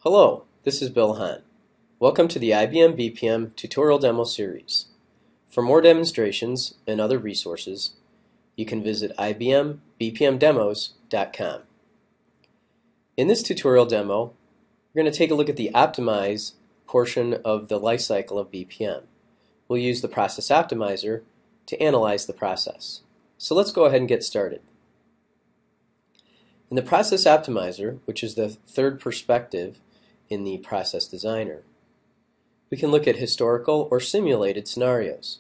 Hello, this is Bill Hahn. Welcome to the IBM BPM tutorial demo series. For more demonstrations and other resources, you can visit ibmbpmdemos.com. In this tutorial demo, we're going to take a look at the Optimize portion of the lifecycle of BPM. We'll use the Process Optimizer to analyze the process. So let's go ahead and get started. In the Process Optimizer, which is the third perspective in the Process Designer, we can look at historical or simulated scenarios.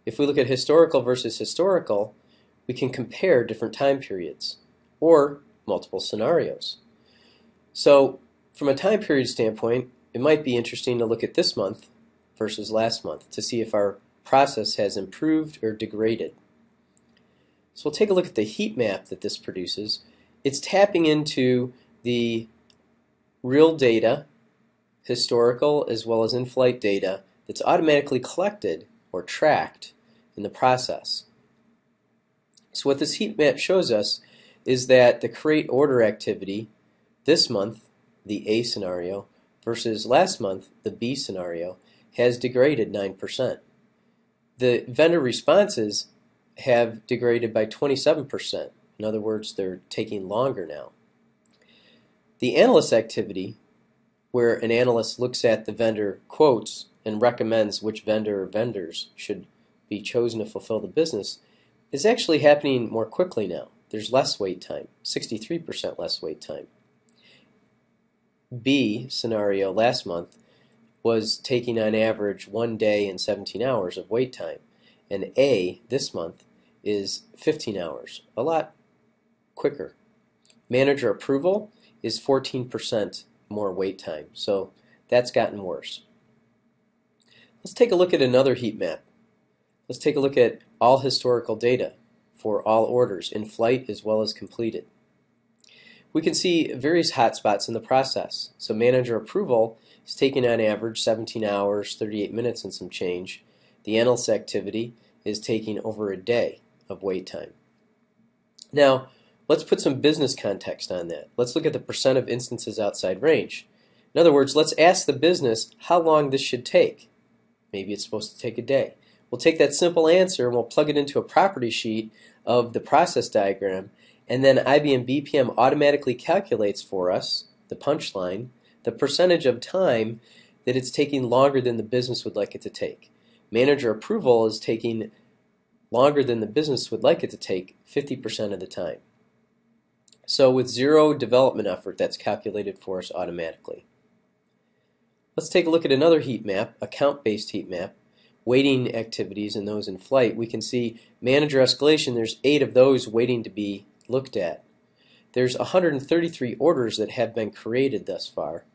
If we look at historical versus historical, we can compare different time periods or multiple scenarios. So from a time period standpoint, it might be interesting to look at this month versus last month to see if our process has improved or degraded. So we'll take a look at the heat map that this produces. It's tapping into the real data, historical as well as in-flight data, that's automatically collected or tracked in the process. So what this heat map shows us is that the create order activity this month, the A scenario, versus last month, the B scenario, has degraded 9%. The vendor responses have degraded by 27%. In other words, they're taking longer now. The analyst activity, where an analyst looks at the vendor quotes and recommends which vendor or vendors should be chosen to fulfill the business, is actually happening more quickly now. There's less wait time, 63% less wait time. B scenario last month was taking on average 1 day and 17 hours of wait time, and A this month is 15 hours, a lot quicker. Manager approval is 14% more wait time, so that's gotten worse. Let's take a look at another heat map. Let's take a look at all historical data for all orders in flight as well as completed. We can see various hotspots in the process. So manager approval is taking on average 17 hours, 38 minutes and some change. The analyst activity is taking over a day of wait time. Now, let's put some business context on that. Let's look at the percent of instances outside range. In other words, let's ask the business how long this should take. Maybe it's supposed to take a day. We'll take that simple answer and we'll plug it into a property sheet of the process diagram, and then IBM BPM automatically calculates for us, the punchline, the percentage of time that it's taking longer than the business would like it to take. Manager approval is taking longer than the business would like it to take 50% of the time. So with zero development effort, that's calculated for us automatically. Let's take a look at another heat map, account-based heat map, waiting activities and those in flight. We can see manager escalation, there's 8 of those waiting to be looked at. There's 133 orders that have been created thus far.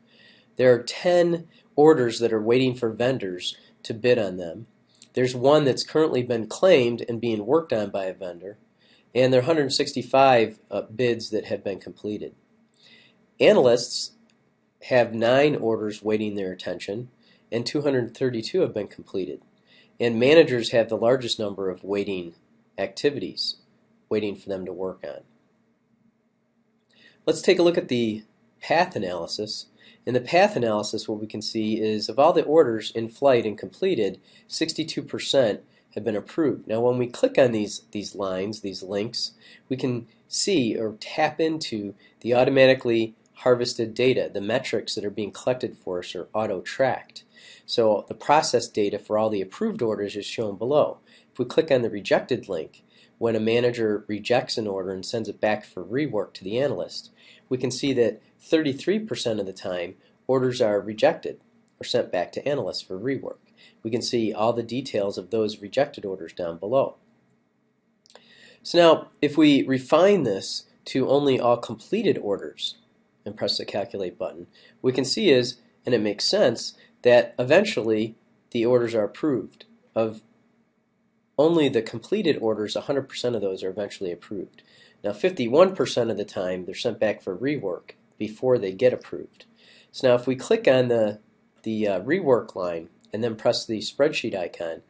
There are 10 orders that are waiting for vendors to bid on them. There's one that's currently been claimed and being worked on by a vendor. And there are 165 bids that have been completed. Analysts have 9 orders waiting their attention, and 232 have been completed. And managers have the largest number of waiting activities, waiting for them to work on. Let's take a look at the path analysis. In the path analysis, what we can see is of all the orders in flight and completed, 62% have been approved. Now when we click on these lines, these links, we can see or tap into the automatically harvested data. The metrics that are being collected for us are auto-tracked. So the process data for all the approved orders is shown below. If we click on the rejected link, when a manager rejects an order and sends it back for rework to the analyst, we can see that 33% of the time orders are rejected or sent back to analysts for rework. We can see all the details of those rejected orders down below. So now, if we refine this to only all completed orders and press the calculate button, we can see is, and it makes sense, that eventually the orders are approved. Of only the completed orders, 100% of those are eventually approved. Now 51% of the time they're sent back for rework before they get approved. So now if we click on the rework line and then press the spreadsheet icon,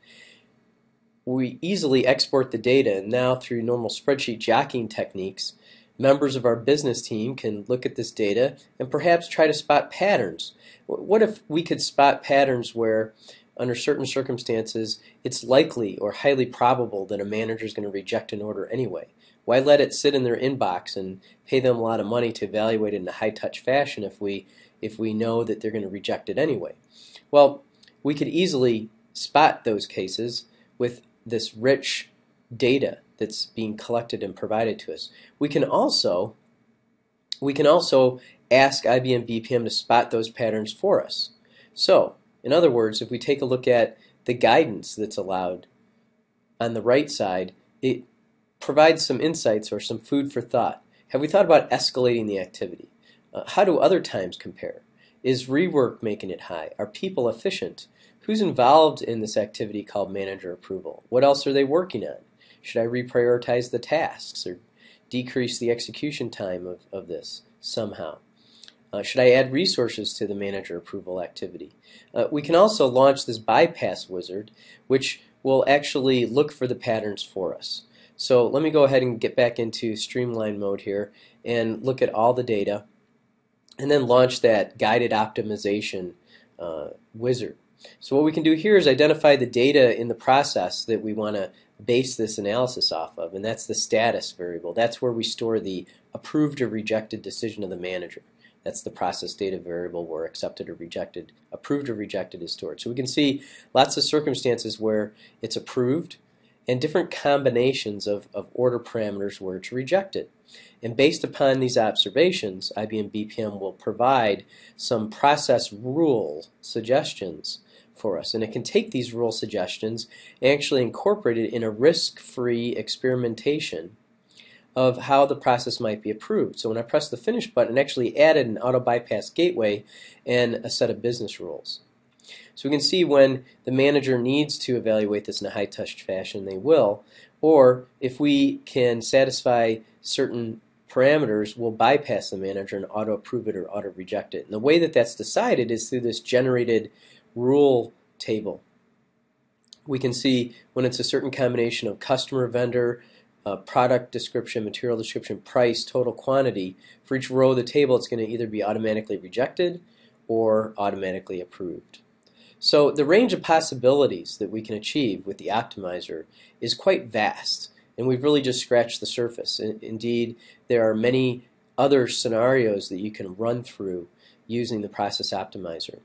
we easily export the data, and now through normal spreadsheet jockeying techniques members of our business team can look at this data and perhaps try to spot patterns. What if we could spot patterns where, under certain circumstances, it's likely or highly probable that a manager is going to reject an order anyway? Why let it sit in their inbox and pay them a lot of money to evaluate it in a high-touch fashion if we know that they're going to reject it anyway? Well, we could easily spot those cases with this rich data that's being collected and provided to us. We can also ask IBM BPM to spot those patterns for us. So, in other words, if we take a look at the guidance that's allowed on the right side, it provides some insights or some food for thought. Have we thought about escalating the activity? How do other times compare? Is rework making it high? Are people efficient? Who's involved in this activity called manager approval? What else are they working on? Should I reprioritize the tasks or decrease the execution time of this somehow? Should I add resources to the manager approval activity? We can also launch this bypass wizard, which will actually look for the patterns for us. So let me go ahead and get back into streamline mode here and look at all the data and then launch that guided optimization wizard. So what we can do here is identify the data in the process that we want to base this analysis off of, and that's the status variable. That's where we store the approved or rejected decision of the manager. That's the process data variable where accepted or rejected, approved or rejected is stored. So we can see lots of circumstances where it's approved and different combinations of order parameters where it's rejected. And based upon these observations, IBM BPM will provide some process rule suggestions for us. And it can take these rule suggestions and actually incorporate it in a risk-free experimentation of how the process might be approved. So when I press the finish button, it actually added an auto bypass gateway and a set of business rules. So we can see when the manager needs to evaluate this in a high-touch fashion, they will. Or if we can satisfy certain parameters, we'll bypass the manager and auto-approve it or auto-reject it. And the way that that's decided is through this generated rule table. We can see when it's a certain combination of customer, vendor, product description, material description, price, total quantity. For each row of the table, it's going to either be automatically rejected or automatically approved. So the range of possibilities that we can achieve with the optimizer is quite vast, and we've really just scratched the surface. Indeed, there are many other scenarios that you can run through using the process optimizer.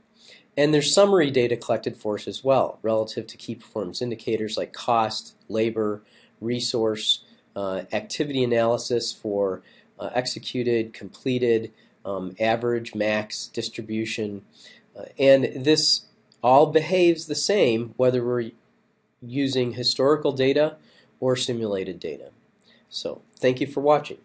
And there's summary data collected for us as well, relative to key performance indicators like cost, labor, resource, activity analysis for executed, completed, average, max, distribution, and this all behaves the same whether we're using historical data or simulated data. So, thank you for watching.